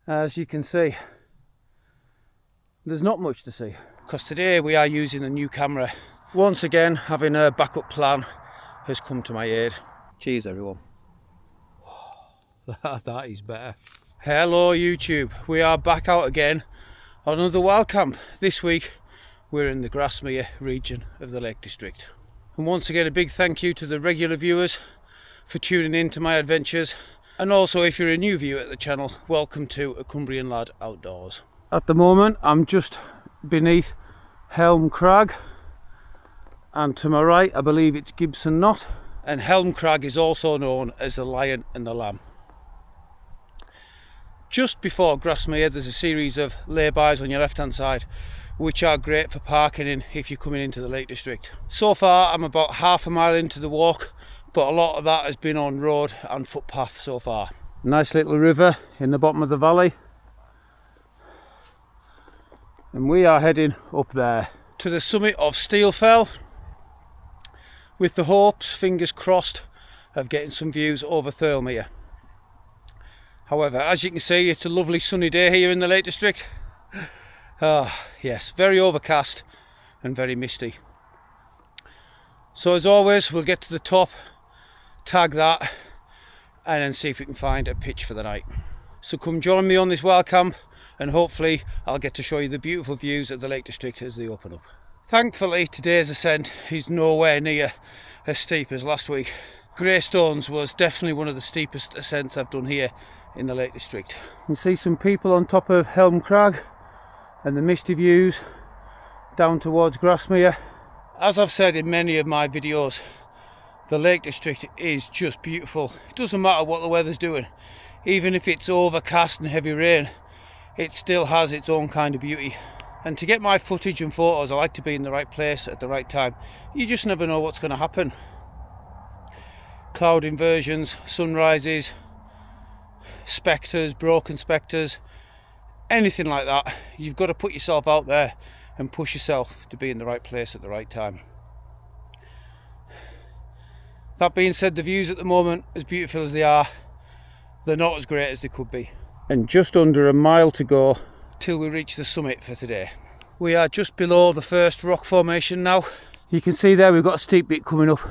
As you can see, there's not much to see, because today we are using a new camera. Once again, having a backup plan has come to my aid. Cheers everyone. That is better. Hello YouTube, we are back out again on another wild camp. This week we're in the Grasmere region of the Lake District. And once again a big thank you to the regular viewers for tuning in to my adventures. And also, if you're a new viewer at the channel, welcome to A Cumbrian Lad Outdoors. At the moment, I'm just beneath Helm Crag, and to my right, I believe it's Gibson knott. And Helm Crag is also known as the Lion and the Lamb. Just before Grasmere, there's a series of laybys on your left-hand side, which are great for parking in if you're coming into the Lake District. So far, I'm about half a mile into the walk, but a lot of that has been on road and footpath so far. Nice little river in the bottom of the valley. And we are heading up there to the summit of Steel Fell, with the hopes, fingers crossed, of getting some views over Thirlmere. However, as you can see, it's a lovely sunny day here in the Lake District. Yes, very overcast and very misty. So as always, we'll get to the top, tag that, and then see if we can find a pitch for the night. So come join me on this wild camp, and hopefully I'll get to show you the beautiful views of the Lake District as they open up. Thankfully, today's ascent is nowhere near as steep as last week. Greystones was definitely one of the steepest ascents I've done here in the Lake District. You can see some people on top of Helm Crag and the misty views down towards Grasmere. As I've said in many of my videos, the Lake District is just beautiful. It doesn't matter what the weather's doing. Even if it's overcast and heavy rain, it still has its own kind of beauty. And to get my footage and photos, I like to be in the right place at the right time. You just never know what's going to happen. Cloud inversions, sunrises, spectres, broken spectres, anything like that. You've got to put yourself out there and push yourself to be in the right place at the right time. That being said, the views at the moment, as beautiful as they are, they're not as great as they could be. And just under a mile to go till we reach the summit for today. We are just below the first rock formation now. You can see there we've got a steep bit coming up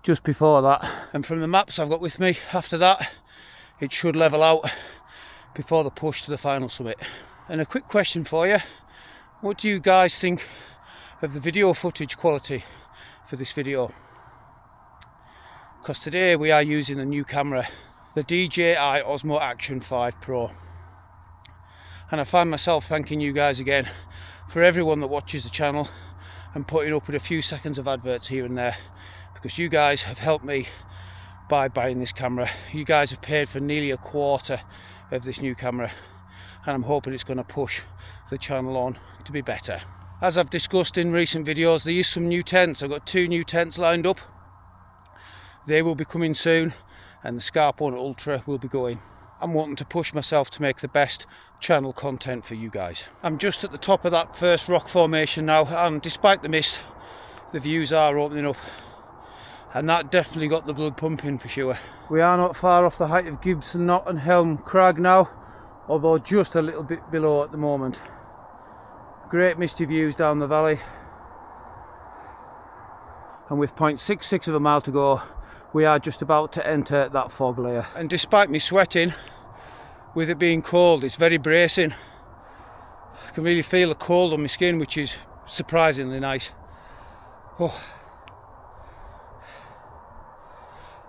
just before that. And from the maps I've got with me, after that, it should level out before the push to the final summit. And a quick question for you. What do you guys think of the video footage quality for this video? Because today we are using a new camera, the DJI Osmo Action 5 Pro. And I find myself thanking you guys again for everyone that watches the channel and putting up with a few seconds of adverts here and there, because you guys have helped me by buying this camera. You guys have paid for nearly a quarter of this new camera, and I'm hoping it's going to push the channel on to be better. As I've discussed in recent videos, there is some new tents. I've got 2 new tents lined up. They will be coming soon, and the Scarp 1 Ultra will be going. I'm wanting to push myself to make the best channel content for you guys. I'm just at the top of that first rock formation now, and despite the mist, the views are opening up, and that definitely got the blood pumping for sure. We are not far off the height of Gibson knott and Helm Crag now, although just a little bit below at the moment. Great misty views down the valley, and with 0.66 of a mile to go, we are just about to enter that fog layer. And despite me sweating, with it being cold, it's very bracing. I can really feel the cold on my skin, which is surprisingly nice. Oh.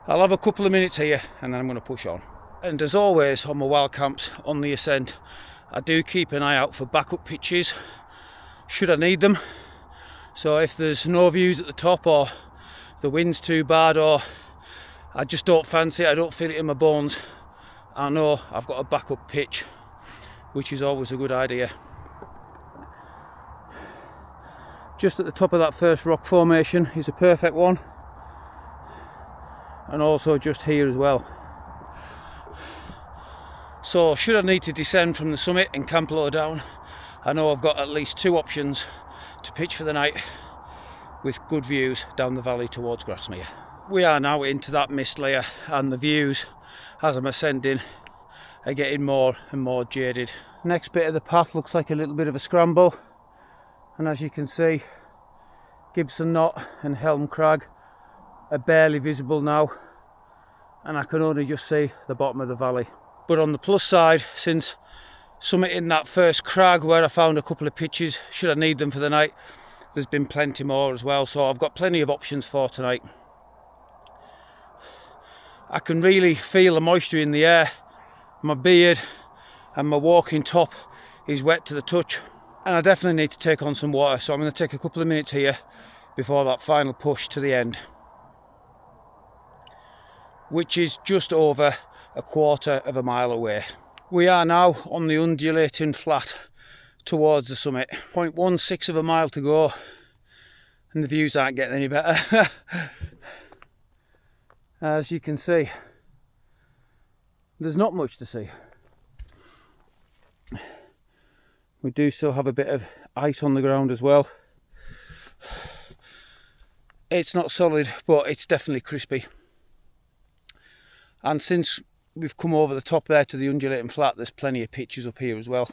I'll have a couple of minutes here and then I'm going to push on. And as always on my wild camps on the Ascent, I do keep an eye out for backup pitches should I need them. So if there's no views at the top, or the wind's too bad, or I just don't fancy it, I don't feel it in my bones, I know I've got a backup pitch, which is always a good idea. Just at the top of that first rock formation is a perfect one, and also just here as well. So should I need to descend from the summit and camp low down, I know I've got at least 2 options to pitch for the night, with good views down the valley towards Grasmere. We are now into that mist layer, and the views as I'm ascending are getting more and more jaded. Next bit of the path looks like a little bit of a scramble, and as you can see, Gibson knott and Helm Crag are barely visible now, and I can only just see the bottom of the valley. But on the plus side, since summiting that first crag where I found a couple of pitches, should I need them for the night, there's been plenty more as well, so I've got plenty of options for tonight. I can really feel the moisture in the air. My beard and my walking top is wet to the touch, and I definitely need to take on some water, so I'm going to take a couple of minutes here before that final push to the end, which is just over a quarter of a mile away. We are now on the undulating flat towards the summit. 0.16 of a mile to go, and the views aren't getting any better. As you can see, there's not much to see. We do still have a bit of ice on the ground as well. It's not solid, but it's definitely crispy. And since we've come over the top there to the undulating flat, there's plenty of pitches up here as well,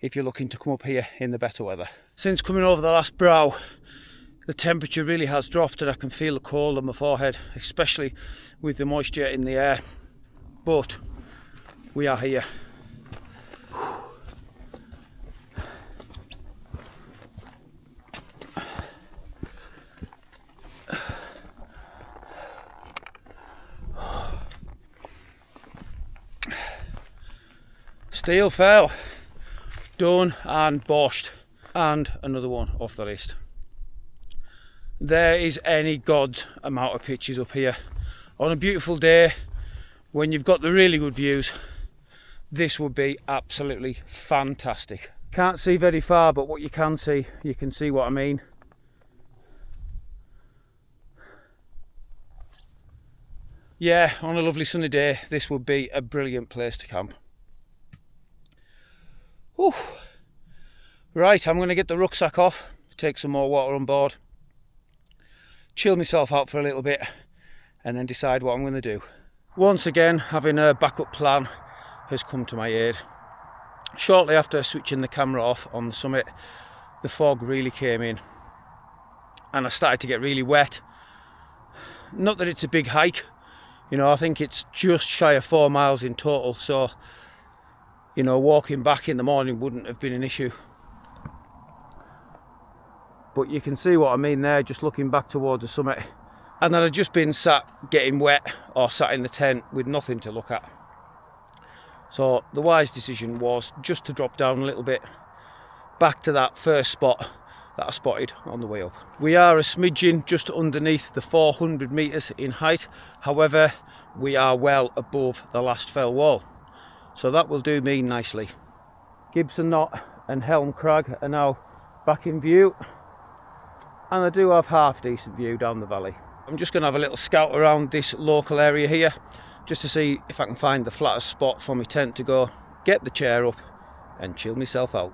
if you're looking to come up here in the better weather. Since coming over the last brow, the temperature really has dropped, and I can feel the cold on my forehead, especially with the moisture in the air. But we are here. Steel fell, done and boshed, and another one off the list. There is any god's amount of pitches up here. On a beautiful day, when you've got the really good views, this would be absolutely fantastic. Can't see very far, but what you can see what I mean. Yeah, on a lovely sunny day, this would be a brilliant place to camp. Whew. Right, I'm going to get the rucksack off, take some more water on board, chill myself out for a little bit, and then decide what I'm going to do. Once again, having a backup plan has come to my aid. Shortly after switching the camera off on the summit, the fog really came in, and I started to get really wet. Not that it's a big hike, you know, I think it's just shy of 4 miles in total, so you know, walking back in the morning wouldn't have been an issue. But you can see what I mean there, just looking back towards the summit. And then I'd just been sat getting wet or sat in the tent with nothing to look at. So the wise decision was just to drop down a little bit, back to that first spot that I spotted on the way up. We are a smidgen just underneath the 400 metres in height. However, we are well above the last fell wall, so that will do me nicely. Gibson knott and Helm Crag are now back in view, and I do have half decent view down the valley. I'm just going to have a little scout around this local area here, just to see if I can find the flattest spot for my tent to go, get the chair up and chill myself out.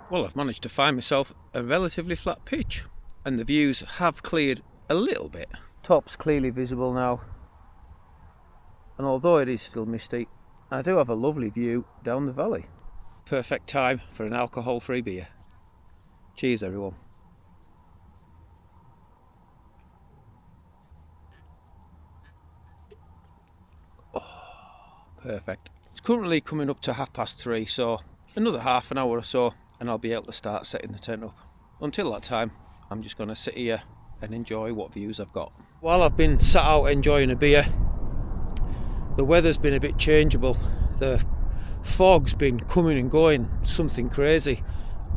Well, I've managed to find myself a relatively flat pitch, and the views have cleared a little bit. Top's clearly visible now, and although it is still misty, I do have a lovely view down the valley. Perfect time for an alcohol-free beer. Cheers, everyone. Oh, perfect. It's currently coming up to 3:30, so another half an hour or so and I'll be able to start setting the tent up. Until that time, I'm just going to sit here and enjoy what views I've got. While I've been sat out enjoying a beer, the weather's been a bit changeable. The fog's been coming and going, something crazy.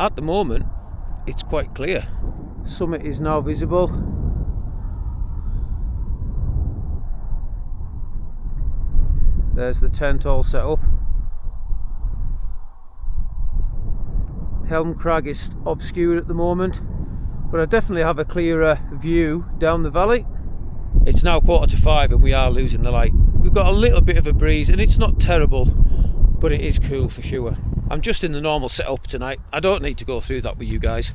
At the moment, it's quite clear. Summit is now visible. There's the tent all set up. Helm Crag is obscured at the moment, but I definitely have a clearer view down the valley. It's now 4:45 and we are losing the light. We've got a little bit of a breeze and it's not terrible, but it is cool for sure. I'm just in the normal setup tonight. I don't need to go through that with you guys.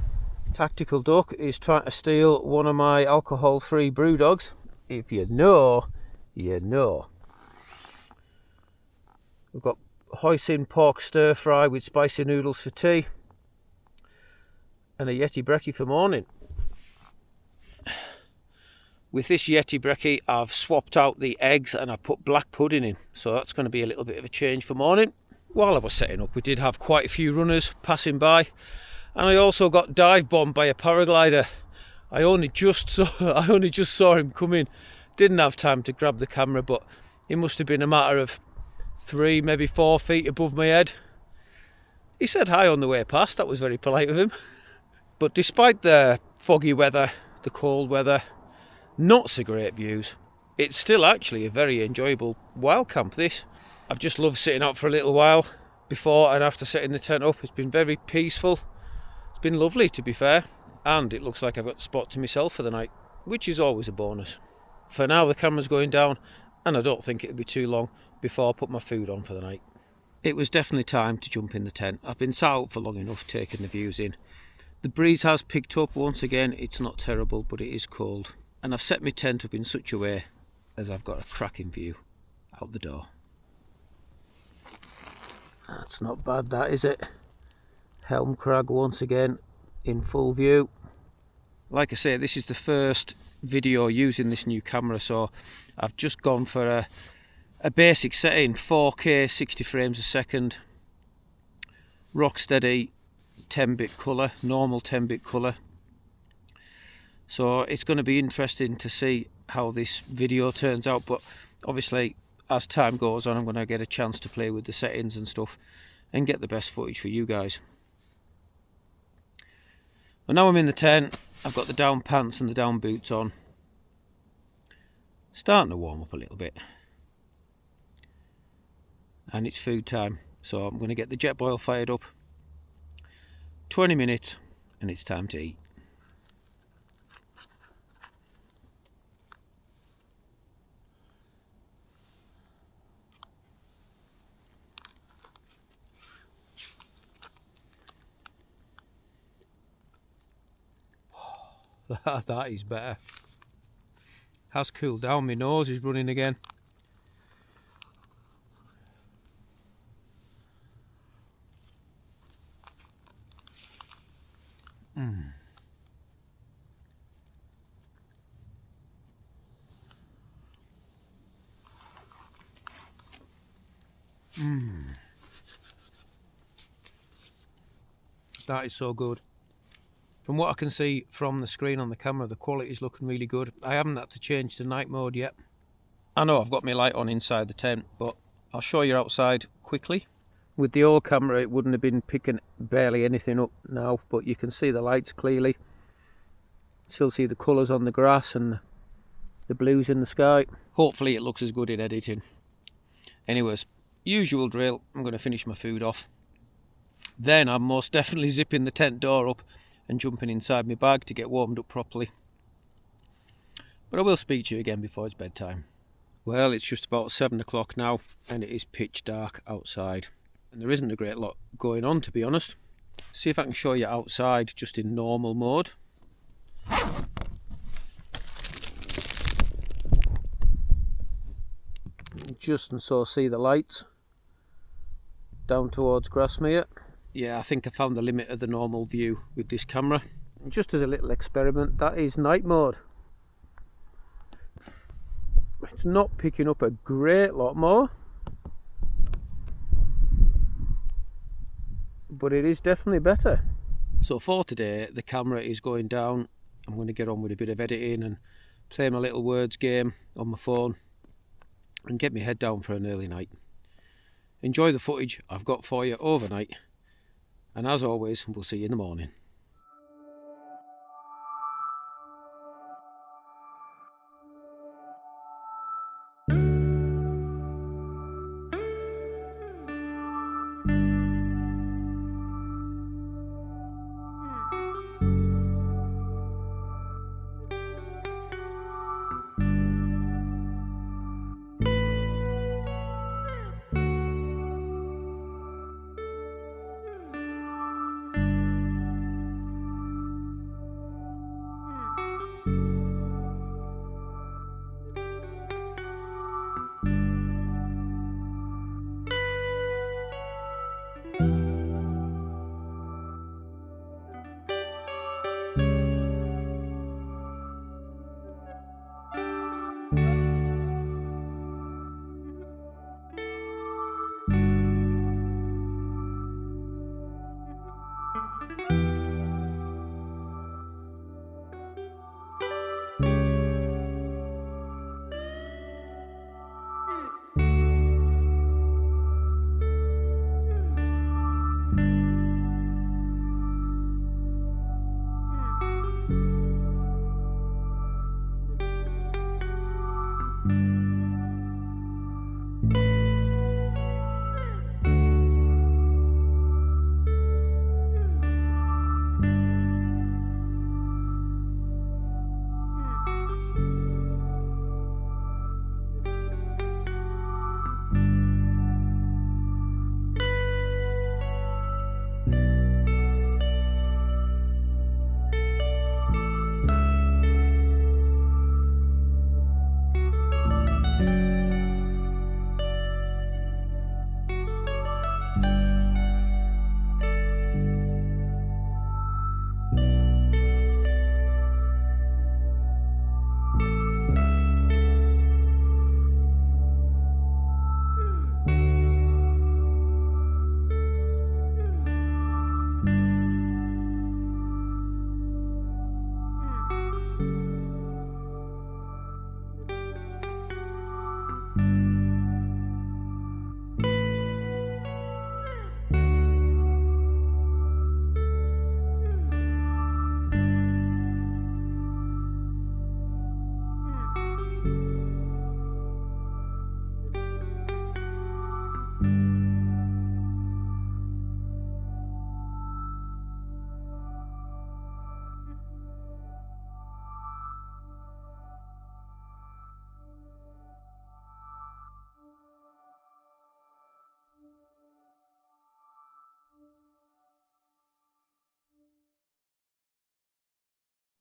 Tactical Duck is trying to steal one of my alcohol-free brew dogs. If you know, you know. We've got hoisin pork stir fry with spicy noodles for tea, and a Yeti brekkie for morning. With this Yeti brekkie, I've swapped out the eggs and I put black pudding in, so that's going to be a little bit of a change for morning. While I was setting up, we did have quite a few runners passing by, and I also got dive bombed by a paraglider. I only just saw him coming. Didn't have time to grab the camera, but it must have been a matter of 3, maybe 4 feet above my head. He said hi on the way past. That was very polite of him. But despite the foggy weather, the cold weather, not so great views, it's still actually a very enjoyable wild camp, this. I've just loved sitting out for a little while before and after setting the tent up. It's been very peaceful. It's been lovely, to be fair. And it looks like I've got the spot to myself for the night, which is always a bonus. For now, the camera's going down, and I don't think it'll be too long before I put my food on for the night. It was definitely time to jump in the tent. I've been sat out for long enough taking the views in. The breeze has picked up once again. It's not terrible, but it is cold. And I've set my tent up in such a way as I've got a cracking view out the door. That's not bad, that, is it? Helm Crag once again in full view. Like I say, this is the first video using this new camera, so I've just gone for a basic setting, 4K 60 frames a second, rock steady 10-bit colour, normal 10-bit colour. So it's going to be interesting to see how this video turns out, but obviously as time goes on I'm going to get a chance to play with the settings and stuff and get the best footage for you guys. But now I'm in the tent, I've got the down pants and the down boots on. Starting to warm up a little bit. And it's food time, so I'm going to get the jet boil fired up. 20 minutes and it's time to eat. That is better. Has cooled down, my nose is running again. That is so good. From what I can see from the screen on the camera, the quality is looking really good. I haven't had to change to night mode yet. I know I've got my light on inside the tent, but I'll show you outside quickly. With the old camera it wouldn't have been picking barely anything up now, but you can see the lights clearly. Still see the colours on the grass and the blues in the sky. Hopefully it looks as good in editing. Anyways, usual drill, I'm going to finish my food off. Then I'm most definitely zipping the tent door up and jumping inside my bag to get warmed up properly. But I will speak to you again before it's bedtime. Well, it's just about 7 o'clock now and it is pitch dark outside. And there isn't a great lot going on, to be honest. See if I can show you outside just in normal mode. Just and so see the lights down towards Grasmere. Yeah, I think I found the limit of the normal view with this camera. Just as a little experiment, that is night mode. It's not picking up a great lot more, but it is definitely better. So for today, the camera is going down. I'm going to get on with a bit of editing and play my little words game on my phone and get my head down for an early night. Enjoy the footage I've got for you overnight, and as always, we'll see you in the morning.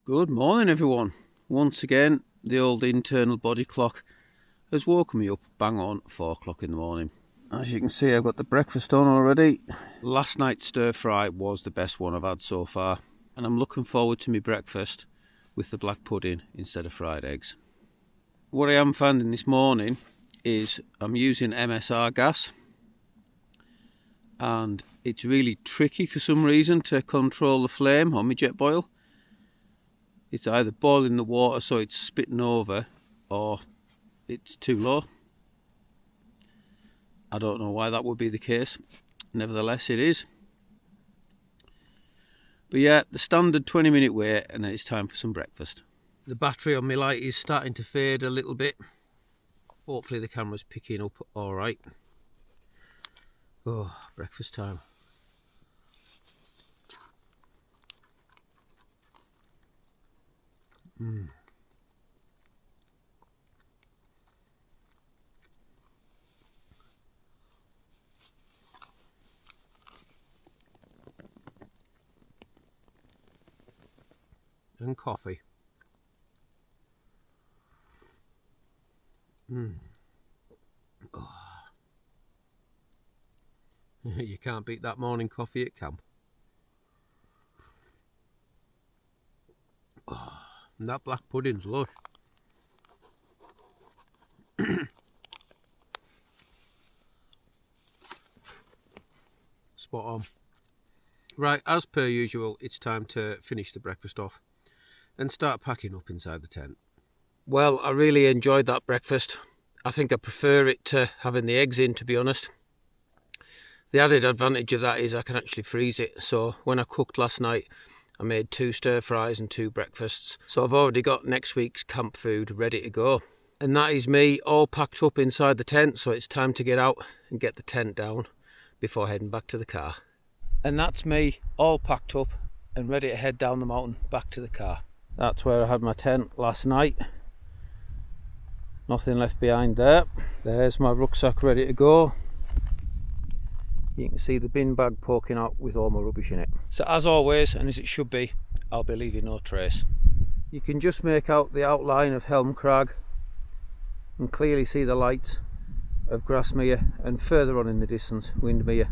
Good morning everyone. Once again the old internal body clock has woken me up bang on 4 o'clock in the morning. As you can see, I've got the breakfast on already. Last night's stir fry was the best one I've had so far, and I'm looking forward to my breakfast with the black pudding instead of fried eggs. What I am finding this morning is I'm using MSR gas, and it's really tricky for some reason to control the flame on my jet boil. It's either boiling the water so it's spitting over, or it's too low. I don't know why that would be the case. Nevertheless, it is. But yeah, the standard 20-minute wait, and then it's time for some breakfast. The battery on my light is starting to fade a little bit. Hopefully the camera's picking up alright. Oh, breakfast time. And coffee. Oh. You can't beat that morning coffee at camp. Oh, and that black pudding's lush. Spot on. Right, as per usual, it's time to finish the breakfast off and start packing up inside the tent. Well, I really enjoyed that breakfast. I think I prefer it to having the eggs in, to be honest. The added advantage of that is I can actually freeze it. So when I cooked last night, I made 2 stir fries and 2 breakfasts. So I've already got next week's camp food ready to go. And that is me all packed up inside the tent. So it's time to get out and get the tent down before heading back to the car. And that's me all packed up and ready to head down the mountain back to the car. That's where I had my tent last night. Nothing left behind there. There's my rucksack ready to go. You can see the bin bag poking out with all my rubbish in it. So as always, and as it should be, I'll be leaving no trace. You can just make out the outline of Helm Crag and clearly see the lights of Grasmere, and further on in the distance, Wainwright.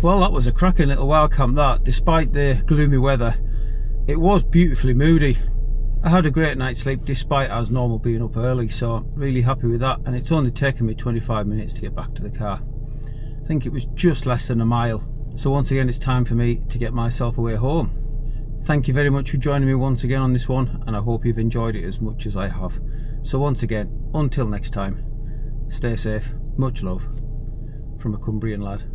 Well, that was a cracking little wild camp that. Despite the gloomy weather, it was beautifully moody. I had a great night's sleep despite as normal being up early, so really happy with that, and it's only taken me 25 minutes to get back to the car. I think it was just less than a mile. So once again, it's time for me to get myself away home. Thank you very much for joining me once again on this one, and I hope you've enjoyed it as much as I have. So once again, until next time, stay safe, much love, from a Cumbrian lad.